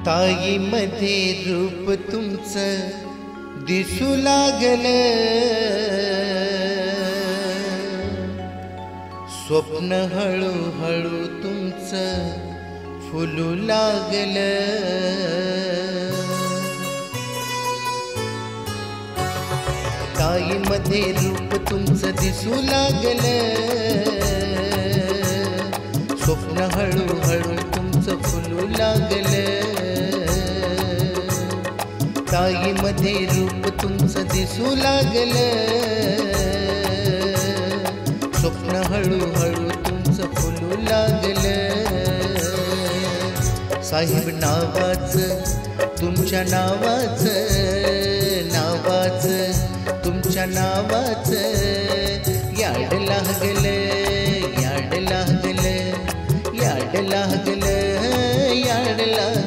ताई मध्ये रूप तुमचं दिसू लागलं, स्वप्न हळूहळू तुमचं फुलू लागलं। ताई मध्ये रूप तुमचं दिसू लागलं, स्वप्न हळूहळू तुमचं फुलू लागलं। ताई मध्ये रूप तुमचं दिसू लागलं, स्वप्न हळूहळू तुमचं फुलू लागलं। साहेब नावाचं तुमच्या नावाचं, तुमच्या नावाचं याड लागलं, याड लागलं, याड लागलं, याड लागलं।